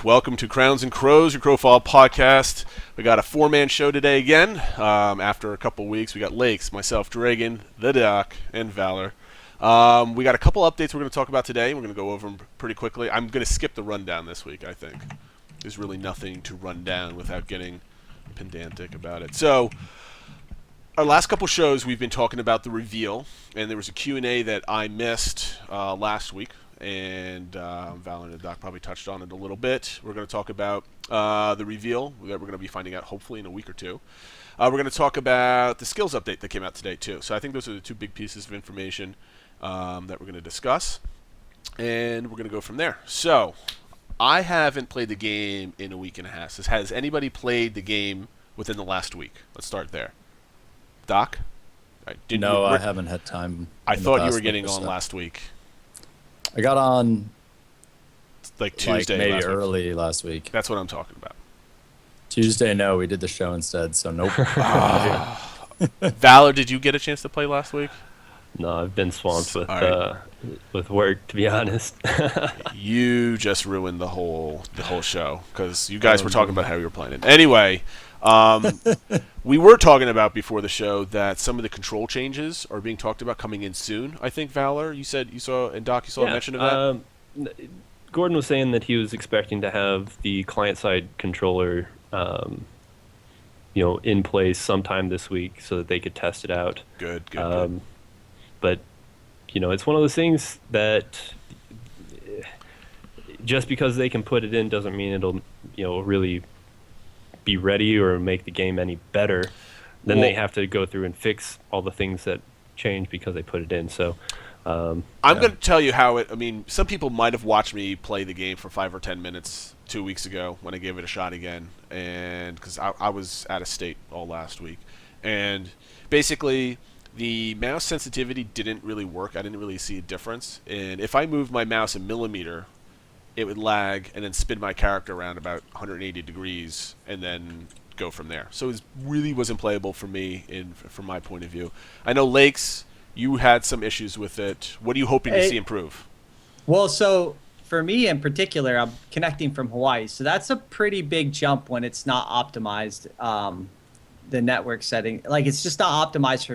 welcome to Crowns and Crows, your Crowfall podcast. We got a four-man show today again. After a couple weeks, we got Lakes, myself, Dragon, the Doc, and Valor. We got a couple updates we're going to talk about today. We're going to go over them pretty quickly. I'm going to skip the rundown this week, I think. There's really nothing to run down without getting pedantic about it. So, our last couple shows, we've been talking about the reveal, and there was a Q&A that I missed last week. And Val and the Doc probably touched on it a little bit. We're going to talk about the reveal that we're going to be finding out hopefully in a week or two. We're going to talk about the skills update that came out today too. So I think those are the two big pieces of information that we're going to discuss. And we're going to go from there. So I haven't played the game in a week and a half. Has anybody played the game within the last week? Let's start there. Doc? No, I haven't had time. I thought you were getting on last week. I got on like Tuesday, maybe early last week. That's what I'm talking about. Tuesday, no, we did the show instead, so nope. Valor, did you get a chance to play last week? No, I've been swamped with work, to be honest. You just ruined the whole show because you guys were talking about how you were playing it. Anyway, we were talking about before the show that some of the control changes are being talked about coming in soon. I think, Valor, you said you saw, and Doc, you saw a mention of that? Gordon was saying that he was expecting to have the client-side controller in place sometime this week so that they could test it out. Good. But, it's one of those things that just because they can put it in doesn't mean it'll, really be ready or make the game any better. Then they have to go through and fix all the things that change because they put it in. So I'm going to tell you how it. I mean, some people might have watched me play the game for 5 or 10 minutes 2 weeks ago when I gave it a shot again, and because I was out of state all last week, and basically the mouse sensitivity didn't really work. I didn't really see a difference, and if I moved my mouse a millimeter, it would lag and then spin my character around about 180 degrees and then go from there. So it really wasn't playable for me from my point of view. I know, Lakes, you had some issues with it. What are you hoping to see improve? Well, so for me in particular, I'm connecting from Hawaii. So that's a pretty big jump when it's not optimized, the network setting. Like, it's just not optimized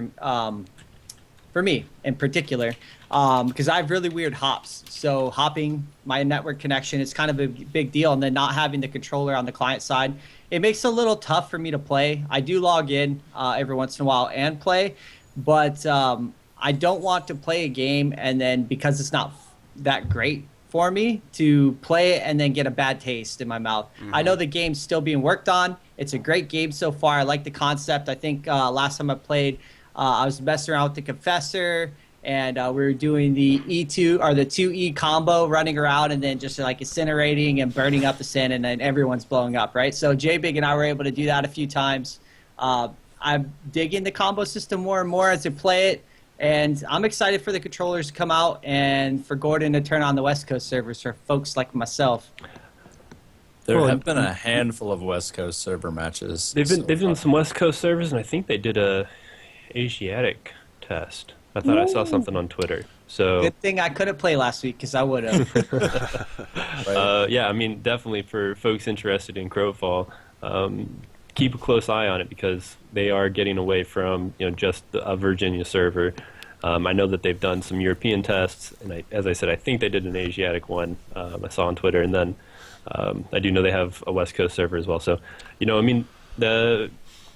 for me in particular, because I have really weird hops. So hopping my network connection is kind of a big deal, and then not having the controller on the client side, it makes it a little tough for me to play. I do log in every once in a while and play, but I don't want to play a game and then, because it's not that great for me, to play it and then get a bad taste in my mouth. Mm-hmm. I know the game's still being worked on. It's a great game so far. I like the concept. I think last time I played, I was messing around with the Confessor, and we were doing the E2 or the 2E combo, running around and then just like incinerating and burning up the sand, and then everyone's blowing up, right? So J-Big and I were able to do that a few times. I'm digging the combo system more and more as I play it, and I'm excited for the controllers to come out and for Gordon to turn on the West Coast servers for folks like myself. There have been a handful of West Coast server matches. They've been some West Coast servers, and I think they did a Asiatic test. I thought I saw something on Twitter. So good thing I couldn't play last week because I would have. Yeah, I mean, definitely for folks interested in Crowfall, keep a close eye on it because they are getting away from just a Virginia server. I know that they've done some European tests, and as I said, I think they did an Asiatic one. I saw on Twitter, and then I do know they have a West Coast server as well. So,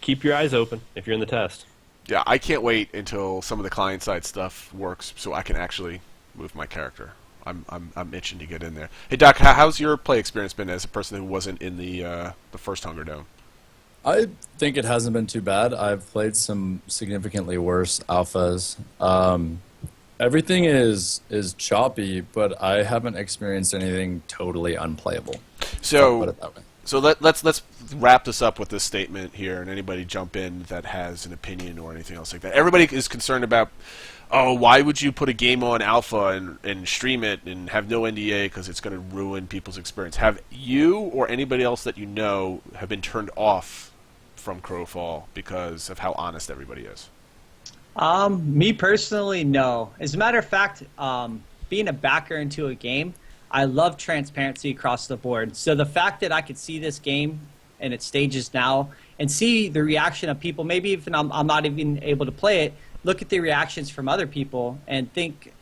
keep your eyes open if you're in the test. Yeah, I can't wait until some of the client-side stuff works so I can actually move my character. I'm itching to get in there. Hey, Doc, how's your play experience been as a person who wasn't in the first Hunger Dome? I think it hasn't been too bad. I've played some significantly worse alphas. Everything is choppy, but I haven't experienced anything totally unplayable. So put it that way. So let's wrap this up with this statement here, and anybody jump in that has an opinion or anything else like that. Everybody is concerned about, why would you put a game on alpha and stream it and have no NDA because it's going to ruin people's experience? Have you or anybody else that you know have been turned off from Crowfall because of how honest everybody is? Me personally, no. As a matter of fact, being a backer into a game, I love transparency across the board. So the fact that I could see this game in its stages now and see the reaction of people, maybe even I'm not even able to play it, look at the reactions from other people and think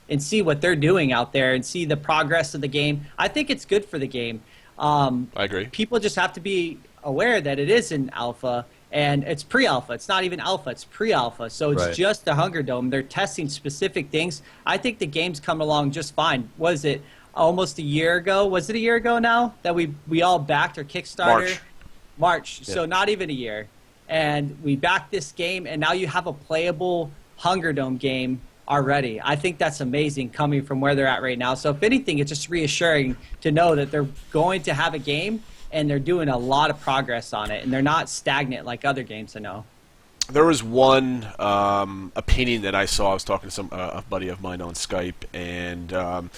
and see what they're doing out there and see the progress of the game. I think it's good for the game. I agree. People just have to be aware that it is in alpha and it's pre-alpha. It's not even alpha, it's pre-alpha. So it's just the Hunger Dome. They're testing specific things. I think the game's coming along just fine. Was it almost a year ago? Was it a year ago now that we all backed our Kickstarter? March. Yeah. So not even a year. And we backed this game, and now you have a playable Hunger Dome game already. I think that's amazing coming from where they're at right now. So if anything, it's just reassuring to know that they're going to have a game, and they're doing a lot of progress on it, and they're not stagnant like other games I know. There was one opinion that I saw. I was talking to a buddy of mine on Skype, and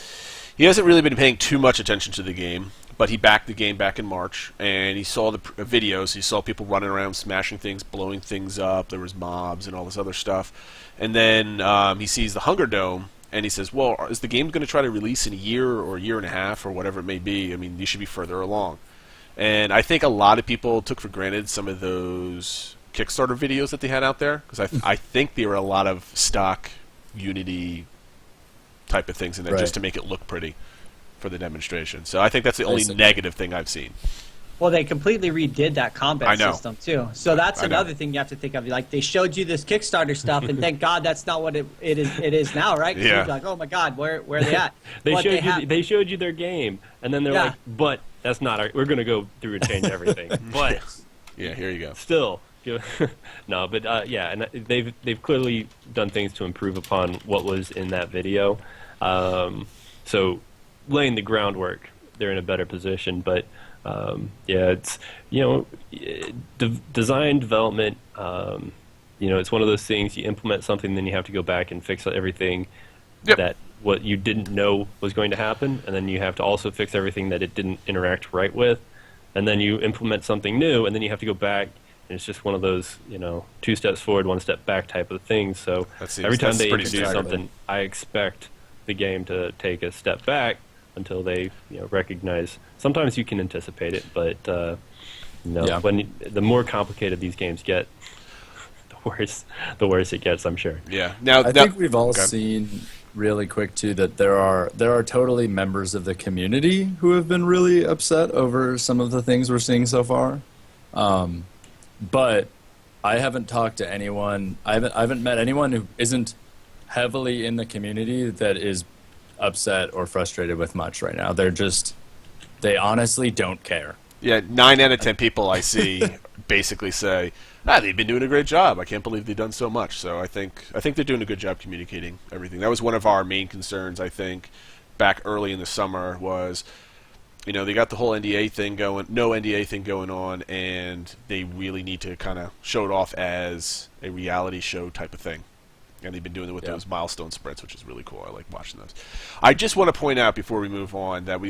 he hasn't really been paying too much attention to the game, but he backed the game back in March, and he saw the videos. He saw people running around, smashing things, blowing things up. There was mobs and all this other stuff. And then he sees the Hunger Dome, and he says, well, is the game going to try to release in a year or a year and a half or whatever it may be? I mean, you should be further along. And I think a lot of people took for granted some of those Kickstarter videos that they had out there, because I think there were a lot of stock Unity type of things in there just to make it look pretty for the demonstration. So I think that's the only negative thing I've seen. Well, they completely redid that combat system too. So that's another thing you have to think of. Like, they showed you this Kickstarter stuff, and thank God that's not what it is now, right? Yeah. You're like, oh my God, where are they at? They showed you their game, and then they're like, but that's not our. We're going to go through and change everything. But yeah, here you go. Still, no, but yeah, and they've clearly done things to improve upon what was in that video. So laying the groundwork, they're in a better position. But yeah, it's design development. It's one of those things. You implement something, then you have to go back and fix everything that what you didn't know was going to happen, and then you have to also fix everything that it didn't interact right with, and then you implement something new, and then you have to go back. And it's just one of those, 2 steps forward, 1 step back type of things. So every time they introduce something, I expect the game to take a step back until they recognize. Sometimes you can anticipate it, but when the more complicated these games get, the worse it gets, I'm sure. Yeah. I think we've all seen really quick too that there are totally members of the community who have been really upset over some of the things we're seeing so far. But I haven't talked to anyone. I haven't met anyone who isn't heavily in the community that is upset or frustrated with much right now. They honestly don't care. Yeah, 9 out of 10 people I see basically say, they've been doing a great job. I can't believe they've done so much. So I think they're doing a good job communicating everything. That was one of our main concerns, I think, back early in the summer was, they got the whole NDA thing going, no NDA thing going on, and they really need to kind of show it off as a reality show type of thing. And they've been doing it with those milestone sprints, which is really cool. I like watching those. I just want to point out before we move on that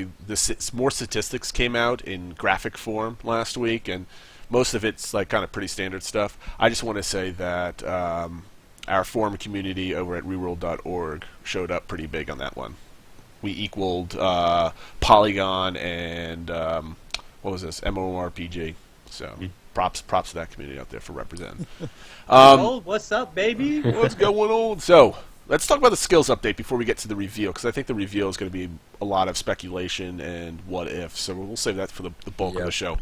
more statistics came out in graphic form last week, and most of it's like kind of pretty standard stuff. I just want to say that our forum community over at reworld.org showed up pretty big on that one. We equaled Polygon and what was this, MMORPG. So props to that community out there for representing. What's up, baby? What's going on? So let's talk about the skills update before we get to the reveal, because I think the reveal is going to be a lot of speculation and what if. So we'll save that for the bulk of the show.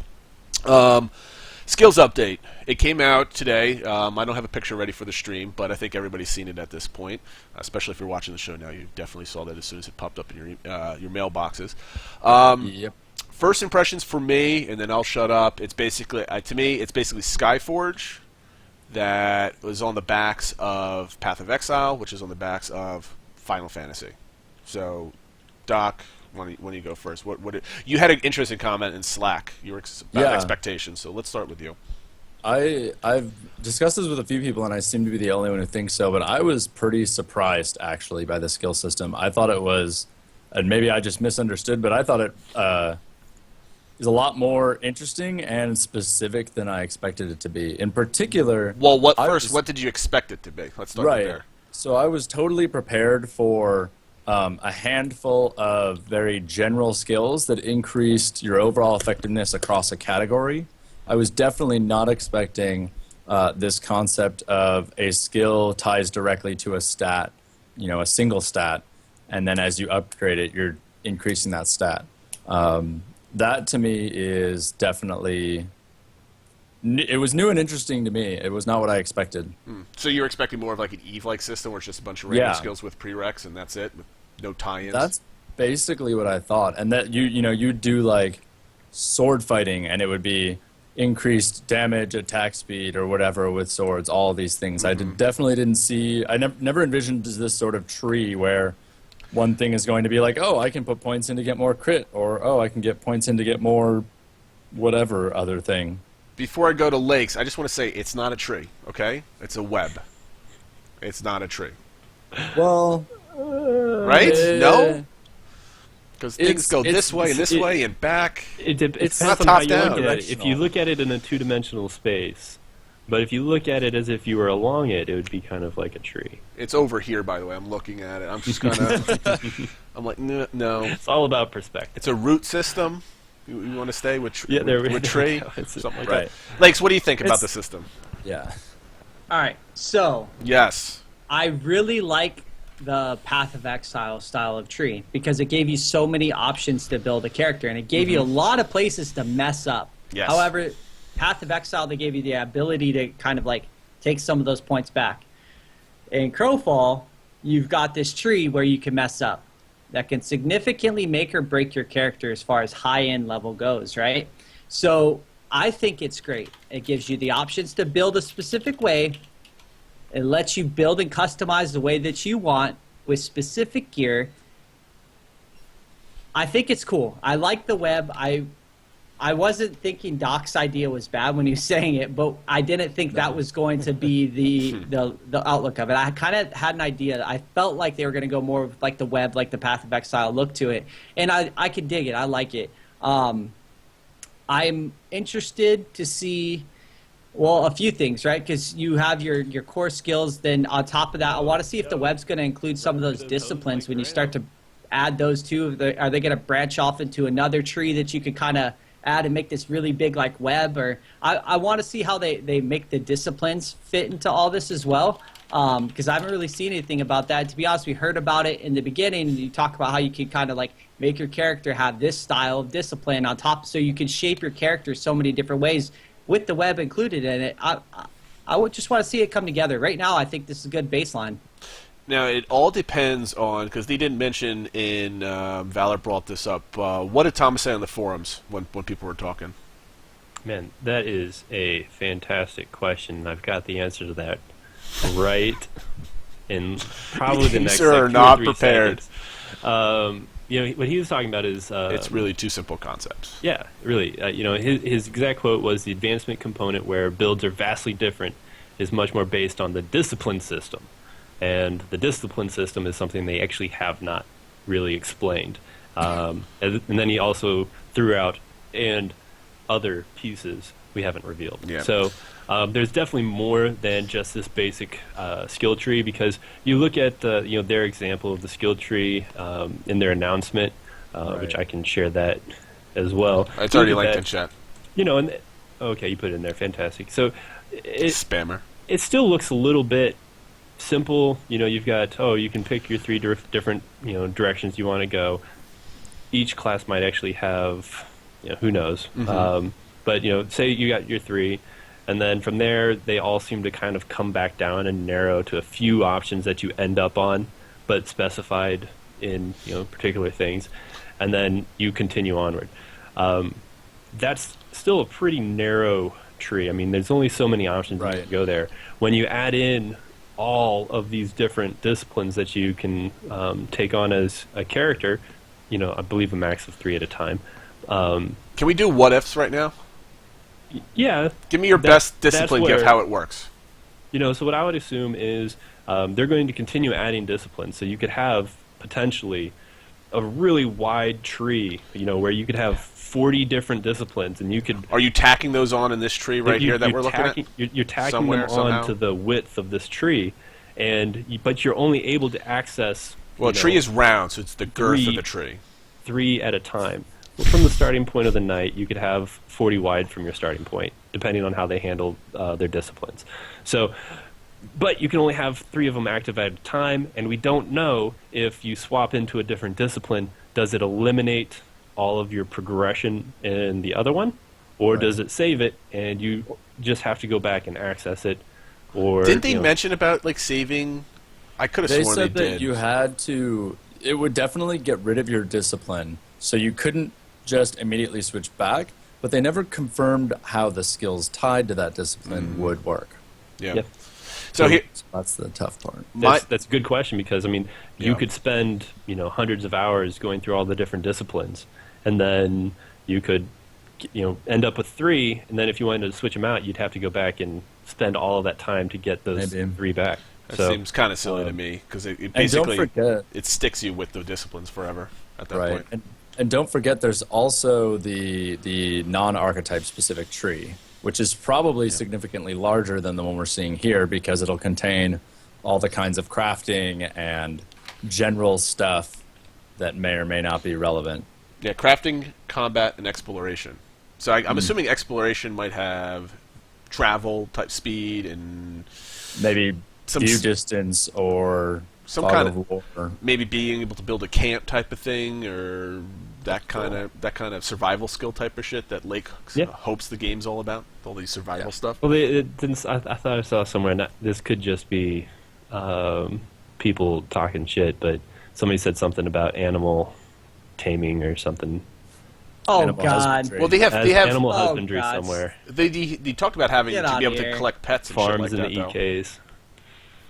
Skills update. It came out today. I don't have a picture ready for the stream, but I think everybody's seen it at this point. Especially if you're watching the show now, you definitely saw that as soon as it popped up in your mailboxes. First impressions for me, and then I'll shut up. It's basically to me, it's basically Skyforge that was on the backs of Path of Exile, which is on the backs of Final Fantasy. So, Doc, why don't you go first? You had an interesting comment in Slack. You were about expectations, so let's start with you. I've discussed this with a few people, and I seem to be the only one who thinks so, but I was pretty surprised, actually, by the skill system. I thought it was, and maybe I just misunderstood, but I thought it is a lot more interesting and specific than I expected it to be. In particular... Well, what did you expect it to be? Let's start there. So I was totally prepared for a handful of very general skills that increased your overall effectiveness across a category. I was definitely not expecting this concept of a skill ties directly to a stat, a single stat, and then as you upgrade it, you're increasing that stat. That to me is definitely, it was new and interesting to me. It was not what I expected. So you're expecting more of like an Eve-like system where it's just a bunch of random Yeah. skills with prereqs and that's it, with no tie-ins? That's basically what I thought. And that you do like sword fighting and it would be increased damage, attack speed, or whatever with swords, all these things. I definitely didn't see, I never envisioned this sort of tree where one thing is going to be like, oh, I can put points in to get more crit, or oh, I can get points in to get more whatever other thing. Before I go to lakes, I just want to say it's not a tree, okay? It's a web. It's not a tree. Well, Right? No? Because things go it's- this way and this way and back. It depends not on how top you down. look at it. If you look at it in a two-dimensional space, but if you look at it as if you were along it, it would be kind of like a tree. It's over here, by the way. I'm looking at it. I'm just gonna. I'm like, no. It's all about perspective. It's a root system. You want to stay with Yeah, there we with go. tree, It's- something like right. that. Lakes, what do you think about It's- the system? yeah. All right, so Yes. I really like the Path of Exile style of tree because it gave you so many options to build a character, and it gave you a lot of places to mess up. Yes. However, Path of Exile, they gave you the ability to kind of like take some of those points back. In Crowfall, you've got this tree where you can mess up that can significantly make or break your character as far as high-end level goes, right? So I think it's great. It gives you the options to build a specific way. It lets you build and customize the way that you want with specific gear. I think it's cool. I like the web. I wasn't thinking Doc's idea was bad when he was saying it, but I didn't think that was going to be the outlook of it. I kind of had an idea. I felt like they were going to go more with like the web, like the Path of Exile look to it, and I could dig it. I like it. I'm interested to see, well, a few things, right? Because you have your core skills. Then on top of that, I want to see if the web's going to include some of those disciplines when you start to add those two. Are they going to branch off into another tree that you could kind of add and make this really big like web? Or I want to see how they make the disciplines fit into all this as well. Because I haven't really seen anything about that. To be honest, we heard about it in the beginning. And you talk about how you can kind of like make your character have this style of discipline on top, so you can shape your character so many different ways with the web included in it. I would just want to see it come together. Right now, I think this is a good baseline. Now, it all depends on, because they didn't mention in, Valor brought this up, what did Thomas say on the forums when people were talking? Man, that is a fantastic question. I've got the answer to that right in probably the You, next sir, like, are 2 or not 3 prepared. seconds. What he was talking about is It's really two simple concepts. yeah, really. His exact quote was the advancement component where builds are vastly different is much more based on the discipline system. And the discipline system is something they actually have not really explained. And then he also threw out, and other pieces we haven't revealed. Yeah. So there's definitely more than just this basic skill tree, because you look at their example of the skill tree in their announcement, which I can share that as well. It's already Look at linked in that, chat. And okay, you put it in there, fantastic. So Spammer. it still looks a little bit simple. You've got, you can pick your 3 different directions you want to go. Each class might actually have, who knows. But say you got your 3, and then from there they all seem to kind of come back down and narrow to a few options that you end up on, but specified in particular things, and then you continue onward. That's still a pretty narrow tree. I mean, there's only so many options you can go there. When you add in all of these different disciplines that you can take on as a character, I believe a max of 3 at a time. Can we do what ifs right now? Yeah. Give me your best discipline gift, how it works. So what I would assume is they're going to continue adding disciplines, so you could have potentially a really wide tree, where you could have 40 different disciplines, and you could. Are you tacking those on in this tree right here that we're looking at? You're tacking Somewhere, them somehow? on to the width of this tree, but you're only able to access Well, a tree is round, so it's the girth of three- the tree. 3 at a time. Well, from the starting point of the knight, you could have 40 wide from your starting point, depending on how they handle their disciplines. So, but you can only have 3 of them active at a time, and we don't know if you swap into a different discipline, does it eliminate all of your progression in the other one, or does it save it and you just have to go back and access it? Or Didn't they mention about like saving? I could have They sworn said they that did. you had to. It would definitely get rid of your discipline, so you couldn't just immediately switch back. But they never confirmed how the skills tied to that discipline would work. Yeah. Yep. So here, That's the tough part. That's a good question, because I mean, you Yeah. could spend hundreds of hours going through all the different disciplines, and then you could end up with 3, and then if you wanted to switch them out, you'd have to go back and spend all of that time to get those Maybe. 3 back. that So seems kind of silly to me because it And basically don't forget, it sticks you with the disciplines forever at that right? point. And don't forget, there's also the non-archetype specific tree, which is probably significantly larger than the one we're seeing here because it'll contain all the kinds of crafting and general stuff that may or may not be relevant. Yeah, crafting, combat, and exploration. So I'm assuming exploration might have travel type speed and Maybe Some view s- distance or some fog kind of war. maybe being able to build a camp type of thing, or that kind of survival skill type of shit that Lake Yeah. hopes the game's all about. All these survival stuff. Well, it didn't. I thought I saw somewhere. This could just be people talking shit, but somebody said something about animal taming or something. Oh Animal God! husbandry. Well, they have Animal Oh, husbandry God. somewhere. they talked about having Get to be outta able to here. collect pets and shit Farms like in that. the though. EKs.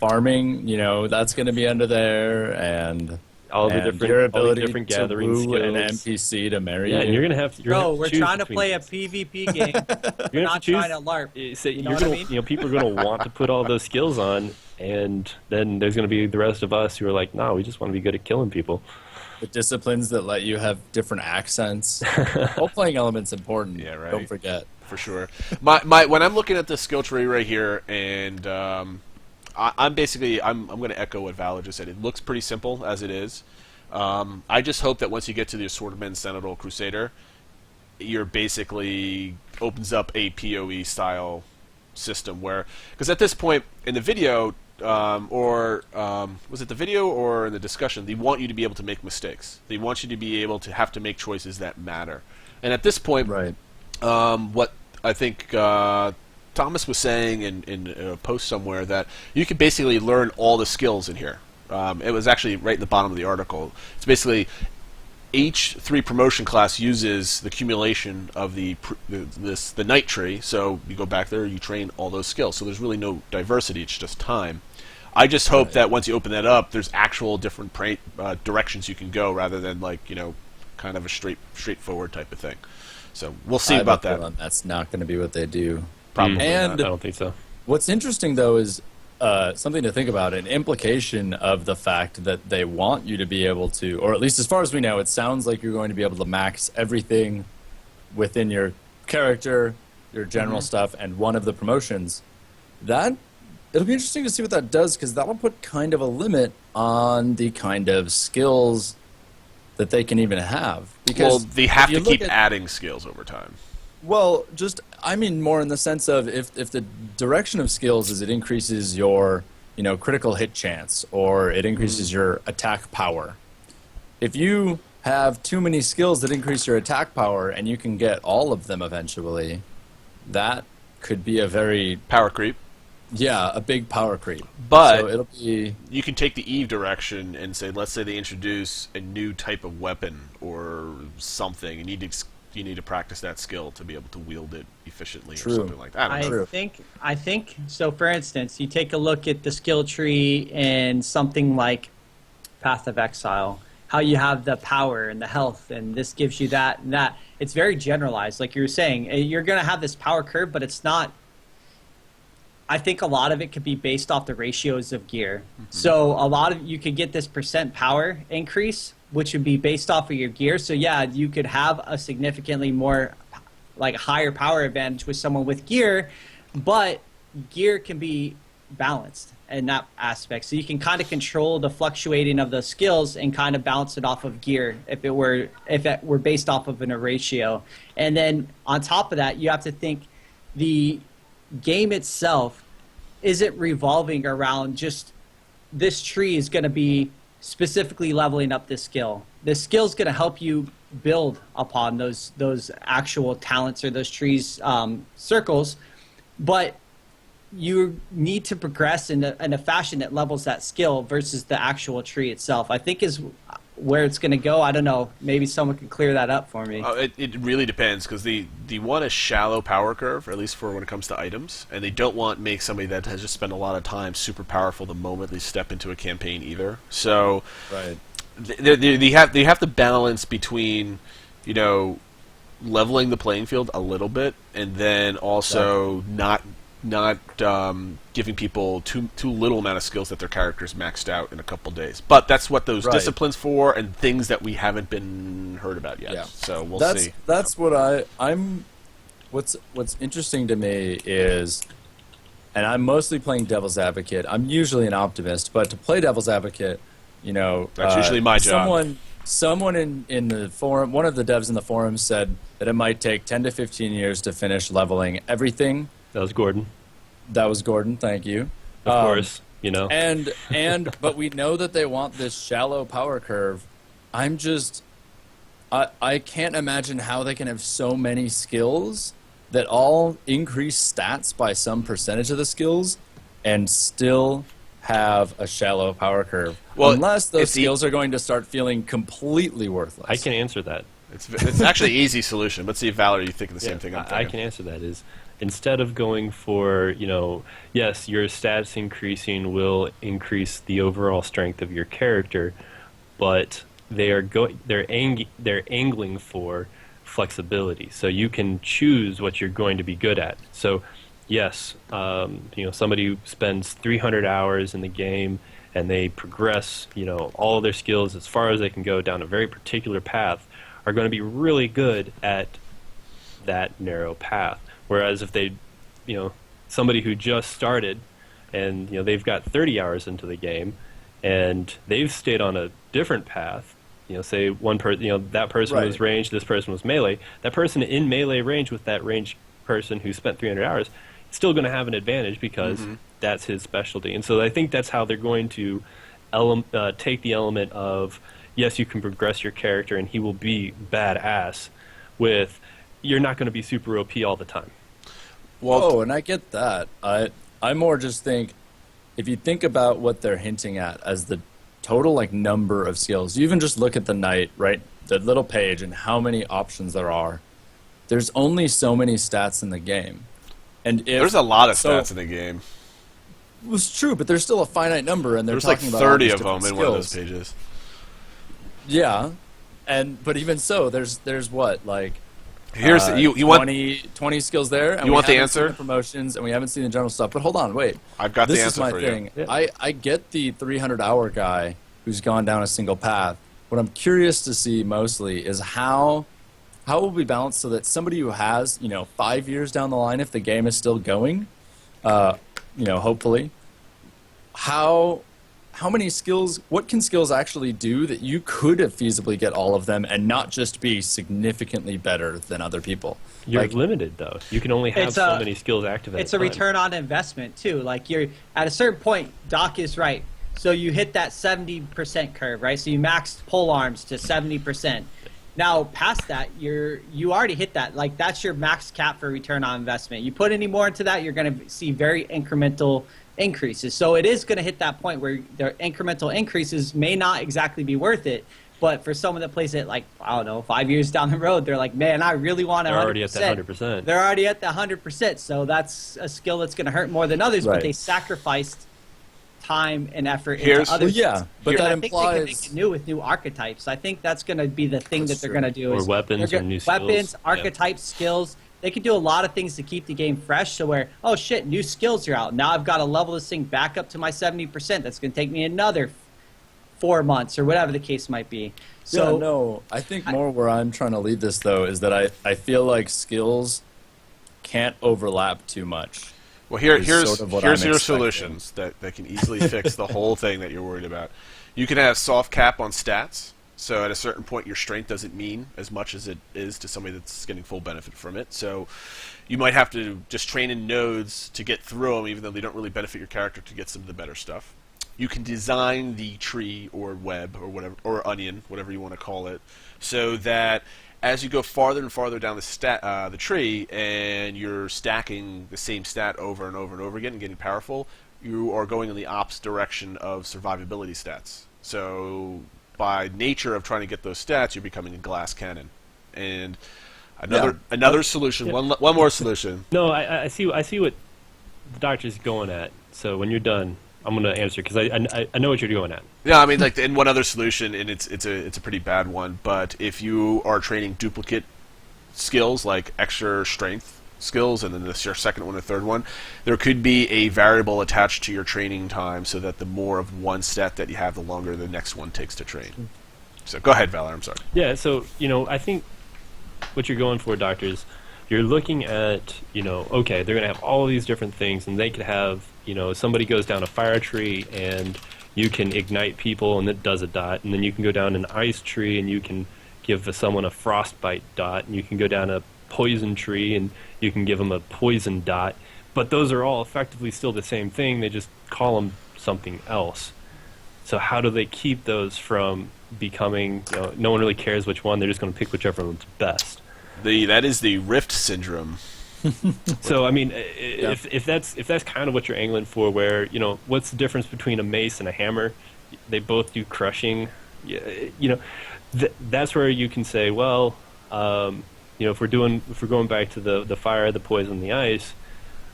Farming, that's going to be under there, and All the and different, your all the ability different to gathering woo skills. an NPC to marry Yeah, you. and you're gonna have. Bro, we're trying to play a You're PvP game. We're gonna have not to choose. trying to LARP. You're know what gonna, I mean? people are gonna want to put all those skills on, and then there's gonna be the rest of us who are like, no, we just want to be good at killing people. The disciplines that let you have different accents. Role playing element's important. Yeah, right. Don't forget. For sure. My when I'm looking at this skill tree right here, and I'm going to echo what Valor just said. It looks pretty simple as it is. I just hope that once you get to the Swordman Sentinel Crusader, you're basically opens up a PoE style system where, because at this point in the video, was it the video or in the discussion, they want you to be able to make mistakes. They want you to be able to have to make choices that matter. And at this point, Right. what I think Thomas was saying in a post somewhere, that you can basically learn all the skills in here. It was actually right in the bottom of the article. It's basically each 3 promotion class uses the accumulation of the Knight tree. So you go back there, you train all those skills. So there's really no diversity. It's just time. I just hope that once you open that up, there's actual different directions you can go rather than kind of a straightforward type of thing. So we'll see I have about a that. feeling that's not going to be what they do. Probably And I don't think so. What's interesting, though, is something to think about, an implication of the fact that they want you to be able to, or at least as far as we know, it sounds like you're going to be able to max everything within your character, your general stuff, and one of the promotions. It'll be interesting to see what that does, because that'll put kind of a limit on the kind of skills that they can even have. Because Well, they have if you to look keep at- adding skills over time. Well, I mean more in the sense of if the direction of skills is it increases your, critical hit chance, or it increases your attack power. If you have too many skills that increase your attack power and you can get all of them eventually, that could be Power creep. a big power creep. But so it'll be you can take the Eve direction and say, let's say they introduce a new type of weapon or something. You need to practice that skill to be able to wield it efficiently True. or something like that. I don't know. I think so. For instance, you take a look at the skill tree in something like Path of Exile, how you have the power and the health, and this gives you that and that. It's very generalized, like you were saying. You're going to have this power curve, but it's not. I think a lot of it could be based off the ratios of gear. So a lot of you could get this % power increase, which would be based off of your gear. So yeah, you could have a significantly more higher power advantage with someone with gear, but gear can be balanced. that aspect. So you can kind of control the fluctuating of the skills and kind of bounce it off of gear if it were based off of a ratio. And then on top of that, you have to think the game itself isn't revolving around just this tree is going to be specifically leveling up this skill. This skill is going to help you build upon those actual talents or those trees circles, but you need to progress in a fashion that levels that skill versus the actual tree itself, I think is where it's going to go. I don't know. Maybe someone can clear that up for me. It really depends, because they want a shallow power curve, at least for when it comes to items, and they don't want to make somebody that has just spent a lot of time super powerful the moment they step into a campaign either. So Right. they have to balance between, you know, leveling the playing field a little bit, and then also not giving people too little amount of skills that their characters maxed out in a couple days. But that's what those Right. disciplines for, and things that we haven't been heard about yet. Yeah. So we'll That's see. that's what I'm. What's interesting to me is, and I'm mostly playing devil's advocate. I'm usually an optimist, but to play devil's advocate, you know, That's usually my job. Someone in the forum, one of the devs in the forum said that it might take 10 to 15 years to finish leveling everything. That was Gordon, That was Gordon, thank you. of course. You know, But we know that they want this shallow power curve. I can't imagine how they can have so many skills that all increase stats by some percentage of the skills and still have a shallow power curve. Well, unless those it's skills are going to start feeling completely worthless. I can answer that. It's actually an easy solution. Let's see if Valerie, you think of the same thing I'm I thinking. can answer that. Is instead of going for, you know, yes, your stats increasing will increase the overall strength of your character, but they're angling for flexibility, so you can choose what you're going to be good at. So yes, you know, somebody who spends 300 hours in the game and they progress, you know, all of their skills as far as they can go down a very particular path, are going to be really good at that narrow path. Whereas if they, you know, somebody who just started and, you know, they've got 30 hours into the game and they've stayed on a different path, you know, say one person, you know, that person Right. was range, this person was melee, that person in melee range with that range person who spent 300 hours is still going to have an advantage because that's his specialty. And so I think that's how they're going to take the element of, yes, you can progress your character and he will be badass, with you're not going to be super OP all the time. Oh, and I get that. I more just think, if you think about what they're hinting at as the total like number of skills, you even just look at the knight, right? The little page and how many options there are. There's only so many stats in the game. And if, There's a lot of stats in the game. It was true, but there's still a finite number, and they're There's like talking about all 30 these of them different in one of those skills. pages. Yeah, but even so, there's what, like Here's you want 20 skills there, and You we want the haven't seen answer? the promotions, and we haven't seen the general stuff. But hold on, wait. I've got the This is answer my for thing. you. Yeah. I get the 300-hour guy who's gone down a single path. What I'm curious to see mostly is how will we balance so that somebody who has, 5 years down the line, if the game is still going, hopefully, how many skills, what can skills actually do that you could have feasibly get all of them and not just be significantly better than other people? You're Like, limited, though. You can only have It's so a- many skills active at It's a a time. return on investment too. Like you're at a certain point, Doc is right. So you hit that 70% curve, right? So you maxed pole arms to 70%. Now past that, you already hit that. Like that's your max cap for return on investment. You put any more into that, you're going to see very incremental increases. So it is going to hit that point where the incremental increases may not exactly be worth it. But for someone that plays it, like, I don't know, 5 years down the road, they're like, man, I really want 100%. They're already at that 100%. They're already at the 100%. So that's a skill that's going to hurt more than others, Right. but they sacrificed time and effort Here's- into other Well, yeah, things. but And that I think they can implies- make it new with new archetypes. I think that's going to be the thing That's that they're true. going to do. Or is weapons they're or new weapons, skills. archetypes, skills. They can do a lot of things to keep the game fresh. So where, oh shit, new skills are out. Now I've got to level this thing back up to my 70%. That's going to take me another 4 months or whatever the case might be. So yeah, no, I think more where I'm trying to lead this, though, is that I feel like skills can't overlap too much. Well, is here's sort of what here's I'm your expecting. solutions that can easily fix the whole thing that you're worried about. You can have soft cap on stats, so at a certain point your strength doesn't mean as much as it is to somebody that's getting full benefit from it. So you might have to just train in nodes to get through them, even though they don't really benefit your character, to get some of the better stuff. You can design the tree or web or whatever, or onion, whatever you want to call it, so that as you go farther and farther down the tree, and you're stacking the same stat over and over and over again and getting powerful, you are going in the opposite direction of survivability stats. So by nature of trying to get those stats, you're becoming a glass cannon. And another solution, one more solution. No, I see what the doctor's going at. So when you're done, I'm going to answer because I know what you're going at. Yeah, I mean, like, and one other solution, and it's a pretty bad one, but if you are training duplicate skills, like extra strength skills, and then this your second one or third one, there could be a variable attached to your training time, so that the more of one stat that you have, the longer the next one takes to train. So go ahead, Valor. I'm sorry. Yeah, so, I think what you're going for, doctors, you're looking at, okay, they're going to have all of these different things, and they could have, somebody goes down a fire tree, and you can ignite people, and it does a dot, and then you can go down an ice tree, and you can give someone a frostbite dot, and you can go down a poison tree, and you can give them a poison dot, but those are all effectively still the same thing, they just call them something else. So how do they keep those from becoming, no one really cares which one, they're just going to pick whichever one's best. That is the Rift syndrome. So I mean, if that's kind of what you're angling for, where what's the difference between a mace and a hammer? They both do crushing. That's where you can say, well, if we're going back to the fire, the poison, the ice,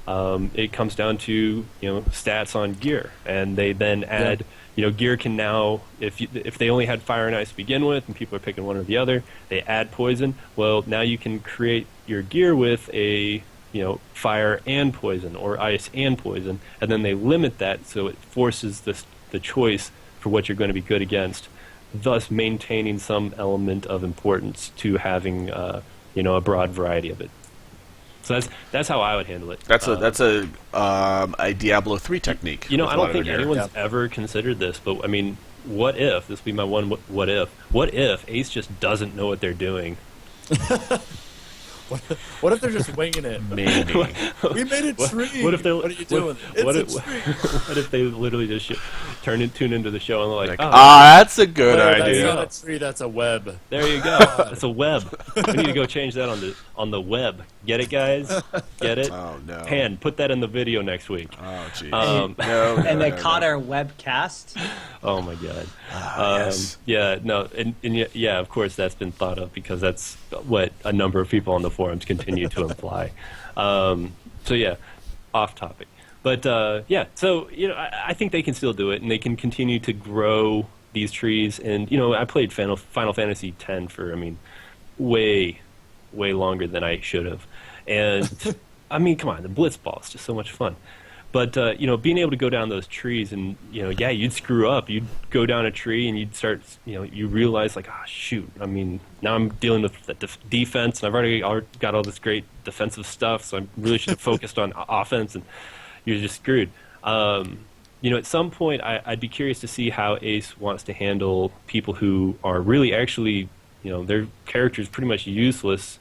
it comes down to stats on gear, and they then add. Gear can now, if they only had fire and ice to begin with, and people are picking one or the other, they add poison. Well, now you can create your gear with a fire and poison, or ice and poison, and then they limit that so it forces the choice for what you're going to be good against, thus maintaining some element of importance to having a broad variety of it. So that's how I would handle it. That's a Diablo 3 technique. I don't think anyone's ever considered this, but I mean, what if this would be my one? What if? What if Ace just doesn't know what they're doing? What if they're just winging it? Maybe. We made a tree. What if they're? What are you doing? What It's a if? tree. What if they literally just tune into the show and they're like, that's a good idea. That's not a tree. That's a web. there you go. It's a web. We need to go change that on the web. Get it, guys? Get it? Oh no. Pan, put that in the video next week. Oh jeez. No, And they caught our webcast. Oh my god. Yes. Yeah, no, and yeah, of course that's been thought of because that's what a number of people on the forums continue to imply. So yeah, off topic. But yeah, so I think they can still do it, and they can continue to grow these trees. And I played Final Fantasy X for way longer than I should have. And I mean, come on, the Blitzball is just so much fun. But being able to go down those trees and yeah, you'd screw up. You'd go down a tree and you'd start, you realize like, ah, shoot. I mean, now I'm dealing with the defense, and I've already got all this great defensive stuff, so I really should have focused on offense, and you're just screwed. At some point, I'd be curious to see how Ace wants to handle people who are really actually, their character is pretty much useless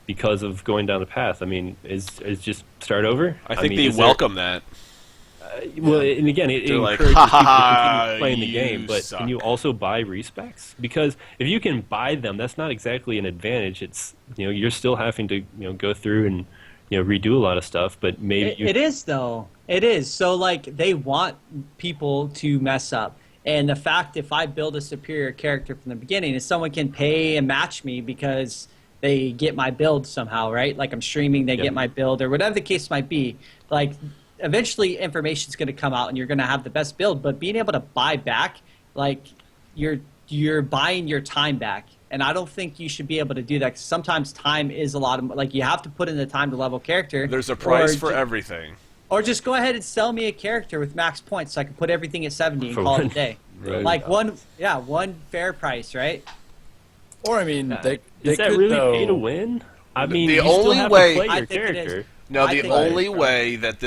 because of going down the path. I mean, is just start over? I think they welcome that. Well, and again, it They're like, encourages people to "Ha, continue playing the you game. But suck." can you also buy respecs? Because if you can buy them, that's not exactly an advantage. It's you're still having to go through and redo a lot of stuff. But maybe It is though. It is. So like they want people to mess up. And the fact if I build a superior character from the beginning is someone can pay and match me because they get my build somehow, right? Like I'm streaming, they get my build, or whatever the case might be. Like eventually information's going to come out and you're going to have the best build, but being able to buy back, like you're buying your time back. And I don't think you should be able to do that, 'cause sometimes time is a lot of, like you have to put in the time to level character. There's a price for everything. Or just go ahead and sell me a character with max points so I can put everything at 70 and call it a day. Right. Like one fair price, right? Or I mean, they is that could really though, pay to win? I mean, the you still only have way- to play I your think it is. character. No, I the think only so. way that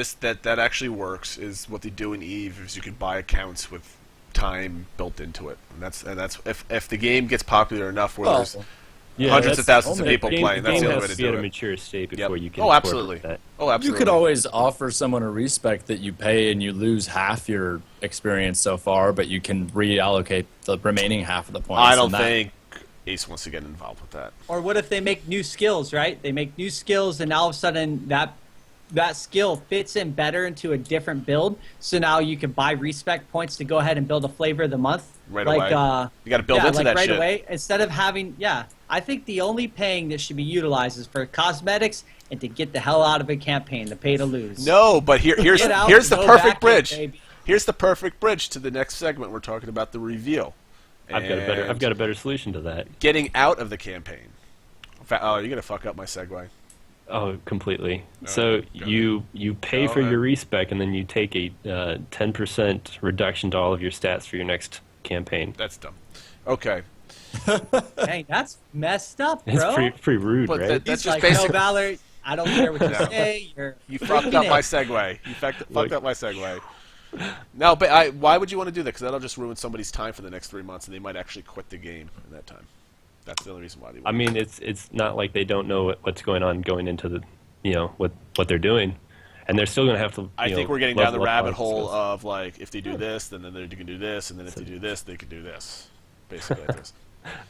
that actually works is what they do in Eve is you can buy accounts with time built into it, and that's if the game gets popular enough where there's Yeah, hundreds of that's- thousands of only- people game, playing, that's game the only has way to to be at do a it. mature state Yep. before you can. Oh, incorporate absolutely. that. Oh, absolutely. You could always offer someone a respec that you pay and you lose half your experience so far, but you can reallocate the remaining half of the points. I don't and that- think Ace wants to get involved with that. Or what if they make new skills, right? They make new skills, and all of a sudden that skill fits in better into a different build. So now you can buy respec points to go ahead and build a flavor of the month. Right like, away. You got to build into like that right shit. away. Instead of having, I think the only paying that should be utilized is for cosmetics and to get the hell out of a campaign, the pay to lose. No, but here's Get out, here's the go perfect back in, bridge. baby. Here's the perfect bridge to the next segment. We're talking about the reveal. I've got a better solution to that. Getting out of the campaign. Oh, you're gonna fuck up my segue. Oh, completely. No, So go you pay Go for ahead. your respec, and then you take a 10% reduction to all of your stats for your next campaign. That's dumb. Okay, Dang, that's messed up, bro. It's pretty rude, but right? that's He's just like, basically no, Valor, I don't care what you No. say. you fucked up my segue. You fucked up my segue. No, but why would you want to do that? Because that'll just ruin somebody's time for the next 3 months, and they might actually quit the game in that time. That's the only reason why they. I mean, it's not like they don't know what's going on going into the, what they're doing, and they're still going to have to. I think we're getting down the level up rabbit on hole skills. of like if they do this, then they can do this, and then if they do this, they can do this. Basically, like this.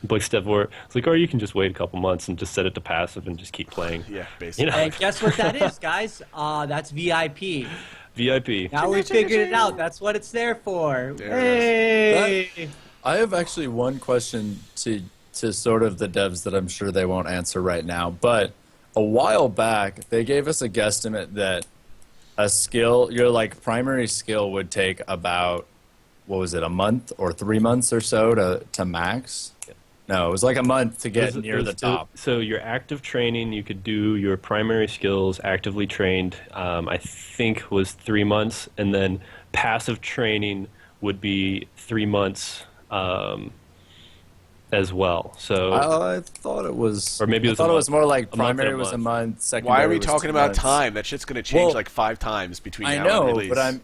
Like step four, it's like, or you can just wait a couple months and just set it to passive and just keep playing. Yeah, basically. You know? And guess what that is, guys? That's VIP. VIP. Now we figured it out. That's what it's there for. There it Hey! I have actually one question to sort of the devs that I'm sure they won't answer right now. But a while back, they gave us a guesstimate that a skill, your like primary skill, would take about, what was it, a month or 3 months or so to max. No, it was like a month to get near the top. So your active training, you could do your primary skills actively trained. I think was 3 months, and then passive training would be 3 months as well. So I thought it was, Or maybe it was I a thought it was month. more like A month and primary a was a month. month, secondary Why are we was talking 2 about months. time? That shit's going to change Well, like 5 times between I now know, and release. but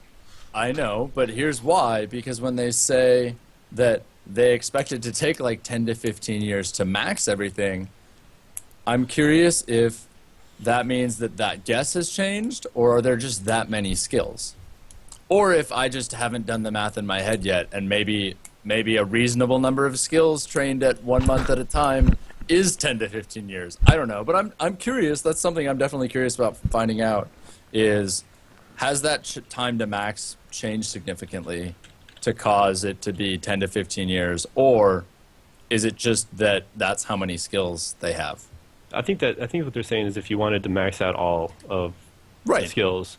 I know, but here's why. Because when they say that they expect it to take like 10 to 15 years to max everything, I'm curious if that means that guess has changed, or are there just that many skills? Or if I just haven't done the math in my head yet, and maybe a reasonable number of skills trained at 1 month at a time is 10 to 15 years. I don't know, but I'm curious. That's something I'm definitely curious about finding out. Has that time to max changed significantly to cause it to be 10 to 15 years, or is it just that that's how many skills they have? I think what they're saying is if you wanted to max out all of the skills,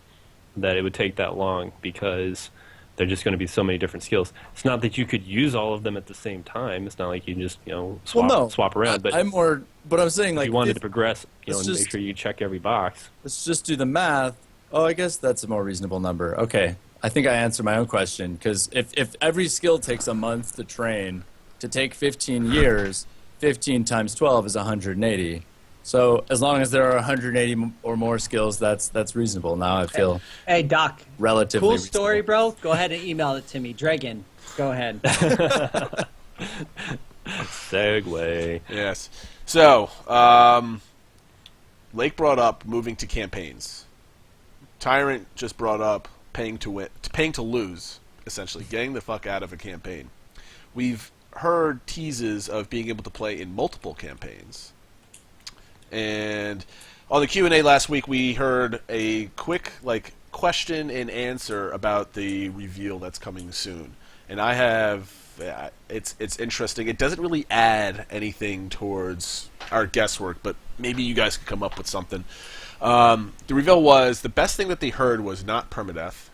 that it would take that long because they're just going to be so many different skills. It's not that you could use all of them at the same time. It's not like you can just swap around. But I'm saying, if like, you wanted to progress, and let's make just- sure you check every box. let's just do the math. Oh, I guess that's a more reasonable number. Okay, I think I answered my own question, because if every skill takes a month to train, to take 15 years, 15 times 12 is 180. So as long as there are 180 or more skills, that's reasonable. Now I feel Hey, Doc. relatively Cool story, reasonable. bro. Go ahead and email it to me. Dragon, go ahead. Segue. Yes. So, Lake brought up moving to campaigns. Tyrant just brought up paying to lose, essentially, getting the fuck out of a campaign. We've heard teases of being able to play in multiple campaigns. And on the Q&A last week, we heard a quick question and answer about the reveal that's coming soon. And I have it's interesting. It doesn't really add anything towards our guesswork, but maybe you guys could come up with something. The reveal was the best thing that they heard was not permadeath.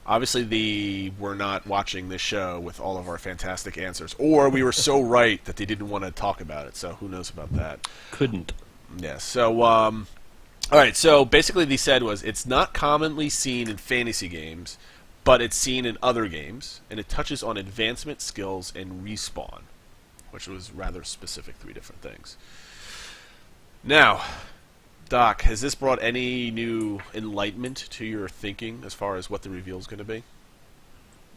Obviously, they were not watching this show with all of our fantastic answers, or we were so right that they didn't want to talk about it. So who knows about that? Couldn't. Yeah. So, all right. So basically, they said was it's not commonly seen in fantasy games, but it's seen in other games, and it touches on advancement, skills, and respawn, which was rather specific. 3 different things. Now, Doc, has this brought any new enlightenment to your thinking as far as what the reveal is going to be?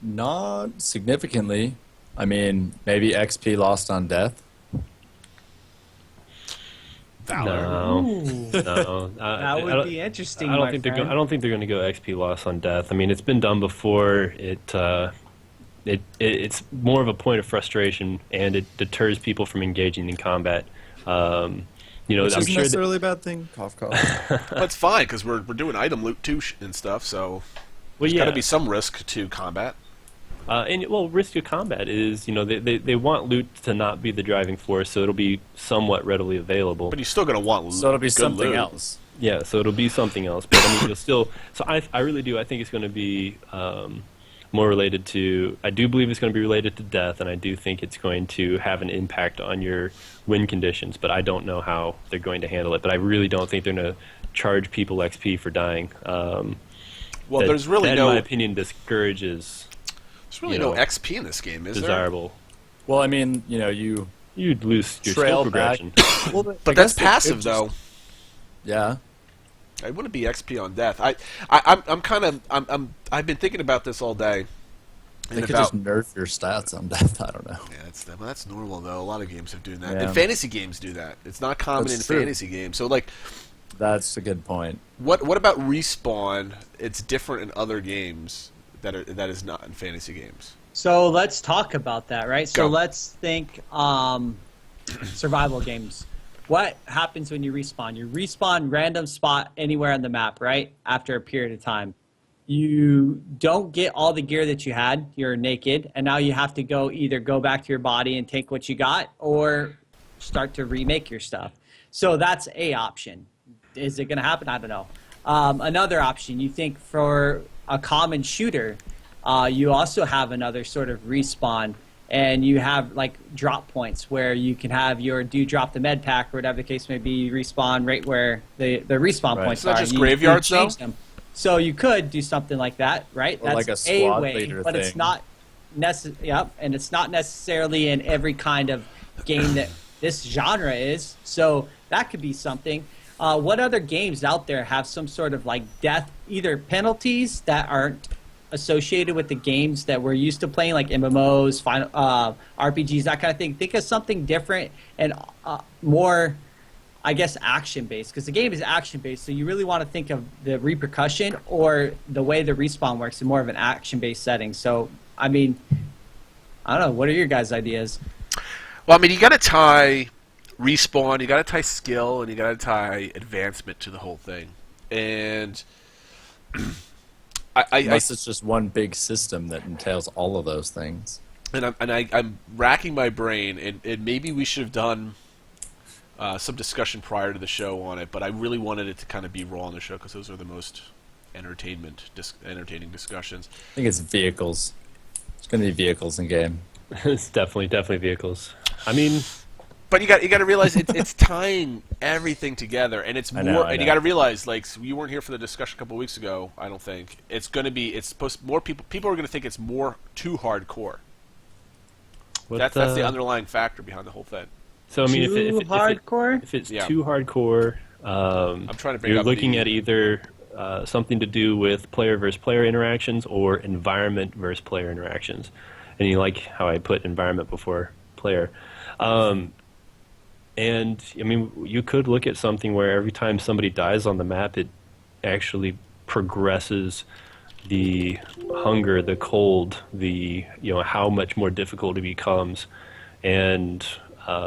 Not significantly. I mean, maybe XP lost on death. Valor. No. That would be interesting. I don't think they're going to go XP loss on death. I mean, it's been done before. It's more of a point of frustration, and it deters people from engaging in combat. Which isn't necessarily a bad thing. Cough, cough. But it's fine because we're doing item loot too and stuff, so there's got to be some risk to combat. Risk of combat is, they want loot to not be the driving force, so it'll be somewhat readily available. But you're still going to want loot. So it'll be something loot. else. Yeah, so it'll be something else. But I mean, you'll still. So I really do. I think it's going to be more related to. I do believe it's going to be related to death, and I do think it's going to have an impact on your win conditions. But I don't know how they're going to handle it. But I really don't think they're going to charge people XP for dying. There's really that, no. in my opinion, discourages. There's really no XP in this game, is desirable. Well, I mean, you'd lose your trail skill progression. But that's passive, though. Yeah. It wouldn't be XP on death. I've been thinking about this all day. They could just nerf your stats on death. I don't know. Yeah, that's normal though. A lot of games have doing that, Yeah. and fantasy games do that. It's not common That's in true. fantasy games. So like, That's a good point. what about respawn? It's different in other games that is not in fantasy games. So let's talk about that, right? So Go. let's think survival games. What happens when you respawn? You respawn random spot anywhere on the map, right? After a period of time. You don't get all the gear that you had. You're naked, and now you have to either go back to your body and take what you got or start to remake your stuff. So that's a option. Is it going to happen? I don't know. Another option, you think for a common shooter, you also have another sort of respawn, and you have like drop points where you can have your dude drop the med pack or whatever the case may be, respawn right where the respawn points It's not are. just graveyards, though? change them. So you could do something like that, right? Or like a squad leader but thing. it's not and it's not necessarily in every kind of game that this genre is. So that could be something. What other games out there have some sort of like death, either penalties that aren't associated with the games that we're used to playing, like MMOs, RPGs, that kind of thing? Think of something different and more, I guess, action-based, because the game is action-based, so you really want to think of the repercussion or the way the respawn works in more of an action-based setting. So, I mean, I don't know. What are your guys' ideas? Well, I mean, you got to tie respawn, you got to tie skill, and you got to tie advancement to the whole thing. And Unless it's just one big system that entails all of those things. I'm racking my brain, and maybe we should have done some discussion prior to the show on it, but I really wanted it to kind of be raw on the show because those are the most entertaining discussions. I think it's vehicles. It's going to be vehicles in game. It's definitely vehicles. I mean, but you got to realize it's tying everything together, and it's more. I know. And you got to realize, like, so you weren't here for the discussion a couple of weeks ago. I don't think it's going to be. It's supposed more people. People are going to think it's more too hardcore. That's the underlying factor behind the whole thing. So I mean, hardcore? If it's too hardcore, I'm trying to bring you're up looking at either something to do with player versus player interactions or environment versus player interactions. And you like how I put environment before player. And I mean, you could look at something where every time somebody dies on the map, it actually progresses the hunger, the cold, the how much more difficult it becomes, and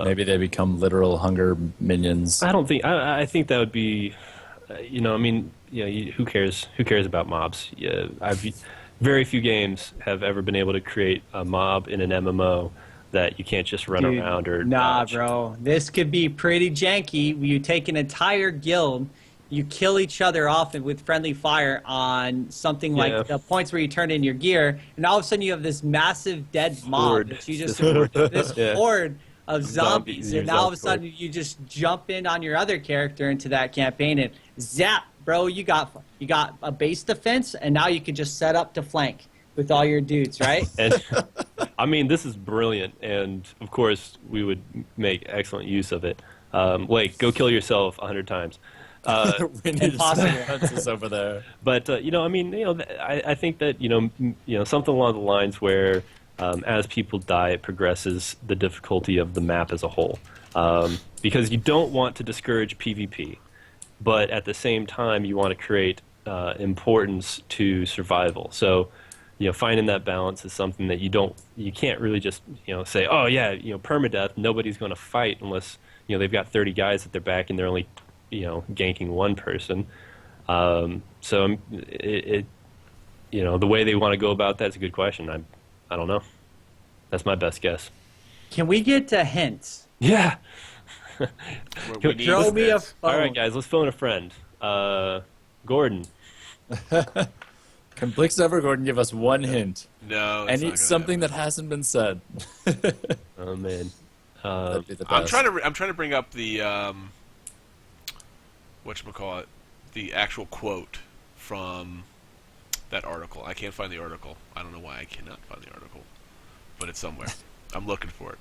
maybe they become literal hunger minions. I don't think. I think that would be, I mean, who cares? Who cares about mobs? Yeah, very few games have ever been able to create a mob in an MMO that you can't just run around or dodge. Bro, this could be pretty janky. You take an entire guild, you kill each other off with friendly fire on something like the points where you turn in your gear, and all of a sudden you have this massive dead mob that you just this horde of zombies, and now all of a sudden you just jump in on your other character into that campaign and zap, bro, you got a base defense, and now you can just set up to flank with all your dudes, right? And I mean, this is brilliant, and of course we would make excellent use of it. Blake, go kill yourself 100 times. We need Impossible. some fences over there. But I mean, I think that something along the lines where as people die, it progresses the difficulty of the map as a whole, because you don't want to discourage PvP, but at the same time you want to create importance to survival. So finding that balance is something that you can't really just say, oh yeah, permadeath, nobody's going to fight unless they've got 30 guys at their back and they're only ganking one person. So the way they want to go about that is a good question. I don't know. That's my best guess. Can we get to hints? Yeah. We need Throw me a this. phone. All right, guys, let's phone a friend. Gordon. Can Blix Ever Gordon give us one hint? No, it's not gonna Something happen. that hasn't been said. Oh man. That'd be the I'm best. trying to bring up the whatchamacallit, the actual quote from that article. I can't find the article. I don't know why I cannot find the article, but it's somewhere. I'm looking for it,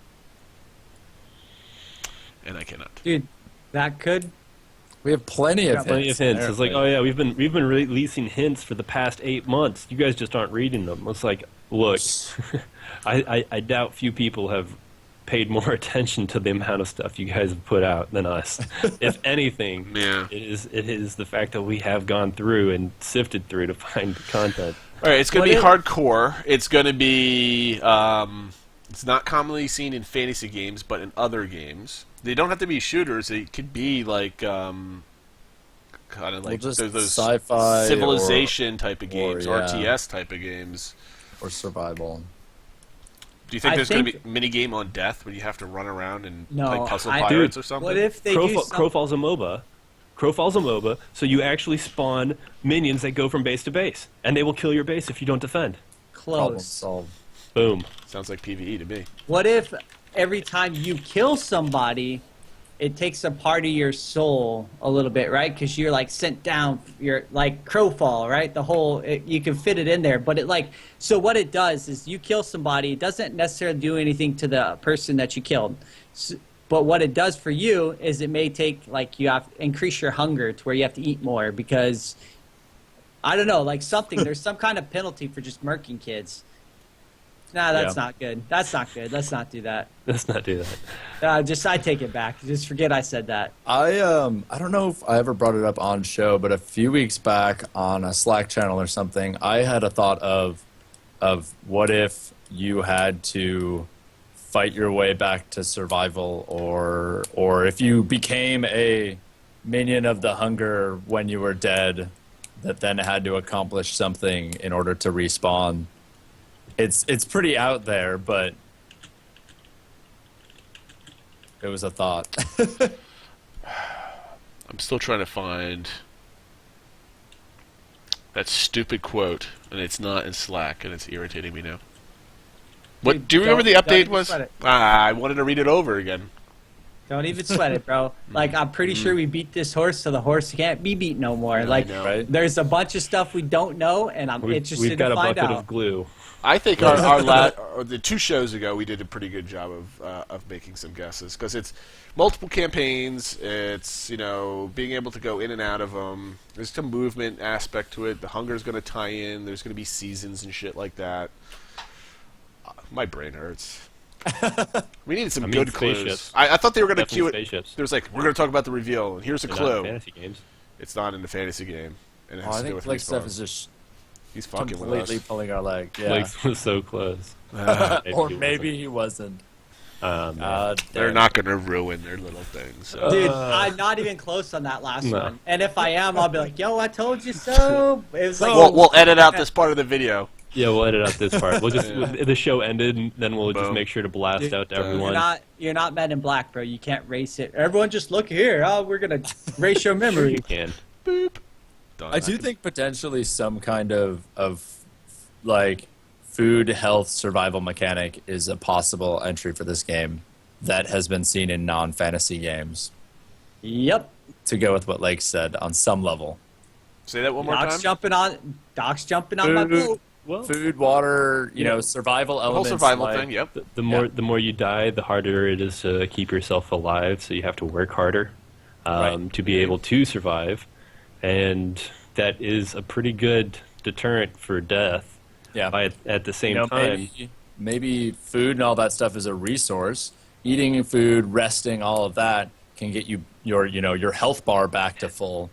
and I cannot. Dude, that could. We have plenty of Plenty of hints. It's like, oh yeah, we've been releasing hints for the past 8 months. You guys just aren't reading them. It's like, look, I doubt few people have paid more attention to the amount of stuff you guys have put out than us. If anything, Yeah. it is the fact that we have gone through and sifted through to find content. All right, it's going to be What hardcore. It's going to be. It's not commonly seen in fantasy games, but in other games. They don't have to be shooters. They could be like kind of like just those sci-fi civilization type of or, games, yeah. RTS type of games. or survival. Do you think I there's going to think- be mini game on death where you have to run around and No, play puzzle I- pirates Dude, or something? What if they do Crowfall's a MOBA. Crowfall's a MOBA, so you actually spawn minions that go from base to base, and they will kill your base if you don't defend. Problem close? solved. Boom. Sounds like PvE to me. What if every time you kill somebody, it takes a part of your soul a little bit, right? Because you're like sent down. You're like Crowfall, right? The whole you can fit it in there, but it like so. What it does is you kill somebody. It doesn't necessarily do anything to the person that you killed. But what it does for you is it may take like you have increase your hunger to where you have to eat more because I don't know, like something. There's some kind of penalty for just murking kids. Nah, that's Yeah. not good. That's not good. Let's not do that. Let's not do that. I take it back. Just forget I said that. I don't know if I ever brought it up on show, but a few weeks back on a Slack channel or something, I had a thought of what if you had to fight your way back to survival, or if you became a minion of the hunger when you were dead, that then had to accomplish something in order to respawn. It's pretty out there, but it was a thought. I'm still trying to find that stupid quote, and it's not in Slack, and it's irritating me now. What? Dude, Do you remember the don't update even was? sweat it. I wanted to read it over again. Don't even sweat it, bro. Like I'm pretty sure we beat this horse, so the horse can't be beat no more. I Like know. Right? there's a bunch of stuff we don't know, and I'm interested We've got to a find bucket out. of glue. I think the 2 shows ago we did a pretty good job of making some guesses because it's multiple campaigns. It's being able to go in and out of them. There's some movement aspect to it. The hunger's going to tie in. There's going to be seasons and shit like that. My brain hurts. We needed some good clues. spaceships. I thought they were going to Definitely cue it. spaceships. There's like we're going to talk about the reveal, and here's a They're not clue. fantasy games. It's not in the fantasy game, and it Oh, has I to do think with Blake Steph respawn. is just He's fucking with completely us. pulling our leg. Yeah. Blake's was so close. Or maybe he wasn't. Man. They're Damn. not going to ruin their little things. So. Dude, I'm not even close on that last No. one. And if I am, I'll be like, "Yo, I told you so." It was like, We'll edit out this part of the video. Yeah, we'll edit out this part. We'll just the show ended, and then we'll just Boom. make sure to blast Dude, out to you're everyone. you're not Men in Black, bro. You can't race it. Everyone, just look here. Oh, we're gonna race your memory. You can. Boop. Done. I do think potentially some kind of like food, health, survival mechanic is a possible entry for this game that has been seen in non-fantasy games. Yep. To go with what Lake said on some level. Say that one more Doc's time. jumping on. Doc's jumping on my boat. Well, food, water, survival The whole elements. survival like- thing, yep. the more you die, the harder it is to keep yourself alive. So you have to work harder Right. to be able to survive, and that is a pretty good deterrent for death. Yeah. But at the same time, maybe food and all that stuff is a resource. Eating food, resting, all of that can get you your health bar back to full.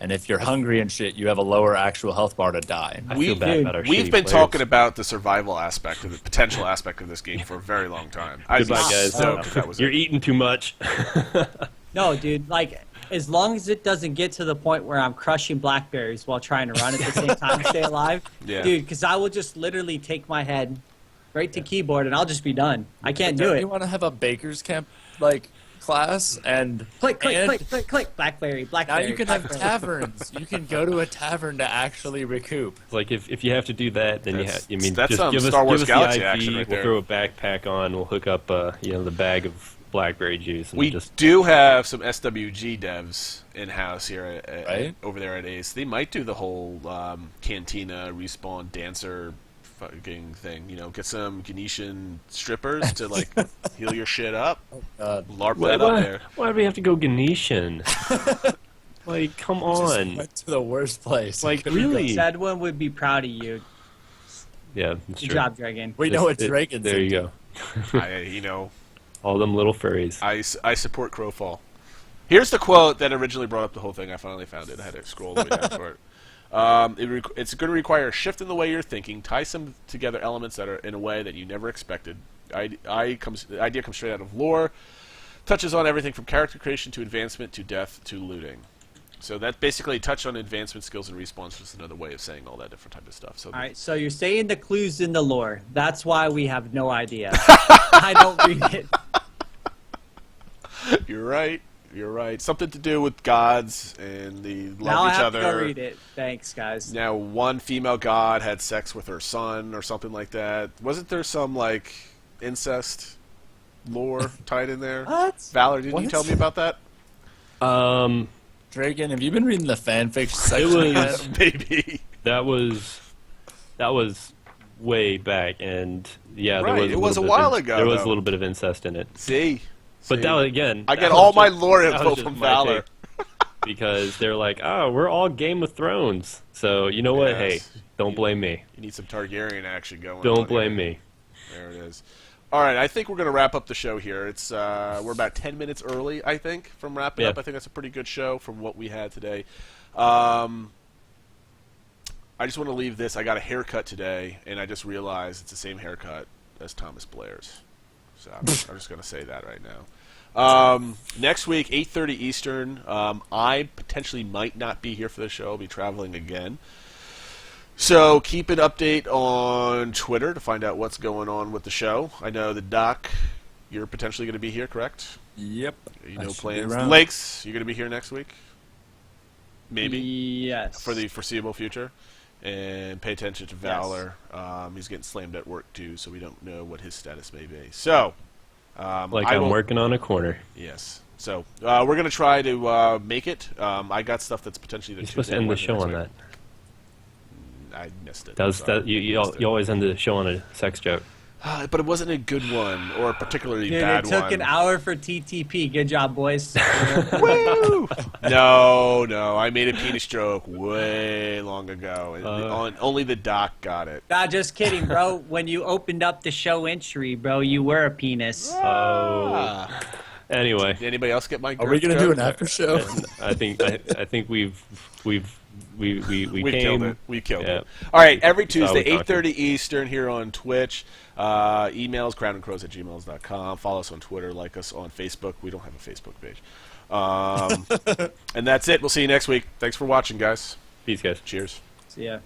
And if you're hungry and shit, you have a lower actual health bar to die. I feel bad about our We've shitty been players. talking about the survival aspect, of the potential aspect of this game for a very long time. I was Goodbye, guys. stoked if that was You're it. eating too much. No, dude, like, as long as it doesn't get to the point where I'm crushing blackberries while trying to run at the same time to stay alive, Yeah. dude, because I will just literally take my head right to keyboard and I'll just be done. I can't do Don't it. you want to have a baker's camp class and Click, click, and click, click, click, blackberry, Now blackberry. you can have blackberry. taverns. You can go to a tavern to actually recoup. Like if you have to do that, then That's- just that's some give us, Star Wars give us Galaxy the action IV, right we'll there. throw a backpack on, we'll hook up the bag of blackberry juice, and We just do have some SWG devs in-house here Right? over there at Ace. They might do the whole cantina, respawn, dancer fucking thing. Get some Ganesian strippers to, like, heal your shit up. LARP that up there. why do we have to go Ganesian? Like, come on. Went to the worst place. Like, really? Sedwin would be proud of you. Yeah, that's Good true. job, Dragon. we know it's Reagan's. There you go. All them little furries. I support Crowfall. Here's the quote that originally brought up the whole thing. I finally found it. I had to scroll the way down for it. It's going to require a shift in the way you're thinking. Tie some together elements that are in a way that you never expected. The idea comes straight out of lore. Touches on everything from character creation to advancement to death to looting. So that basically touched on advancement skills and respawns. Just another way of saying all that different type of stuff. So All right, so you're saying the clues in the lore. That's why we have no idea. I don't read it. You're right. You're right. Something to do with gods and they love Now I each have other. to go read it. Thanks, guys. Now, one female god had sex with her son or something like that. Wasn't there some, like, incest lore tied in there? What? Valor, didn't you What? tell me about that? Dragon, have you been reading the fanfic It section? was Maybe. that was way back, and yeah, Right, there was it was a little while bit of ago, There was though. a little bit of incest in it, See? but that was, again, I that get was all my just- lore that was info just from my Valor. take, because they're like, oh, we're all Game of Thrones, so you know what? Yes. Hey, don't blame me. You need some Targaryen action going on. Don't blame here. me. There it is. All right, I think we're going to wrap up the show here. It's we're about 10 minutes early, I think, from wrapping Yeah. up. I think that's a pretty good show from what we had today. I just want to leave this. I got a haircut today, and I just realized it's the same haircut as Thomas Blair's. So I'm just going to say that right now. Next week, 8:30 Eastern. I potentially might not be here for the show. I'll be traveling again. So keep an update on Twitter to find out what's going on with the show. I know the Doc, you're potentially going to be here, correct? Yep. You I know should be plans. around. Lakes, you're going to be here next week? Maybe? Yes. For the foreseeable future. And pay attention to Valor. He's getting slammed at work, too, so we don't know what his status may be. So, Like I I'm will- working on a corner. Yes. So, we're going to try to make it. I got stuff that's potentially the You're supposed Tuesday to end the Wednesday show next on week. that. I missed it. That was Sorry. that you Missed it. always end the show on a sex joke. But it wasn't a good one, or a particularly Dude, bad it took one. an hour for TTP. Good job, boys. Woo! No, I made a penis joke way long ago. Only the Doc got it. Nah, just kidding, bro. When you opened up the show entry, bro, you were a penis. Ah. Anyway, Did anybody else get my? Are we girth going to do joke? an after show? I think we We came. killed it. We killed Yeah. it. All right, every we Tuesday, conquered. 8:30 Eastern here on Twitch. Emails, crownandcrows@gmail.com. Follow us on Twitter. Like us on Facebook. We don't have a Facebook page. And that's it. We'll see you next week. Thanks for watching, guys. Peace, guys. Cheers. See ya.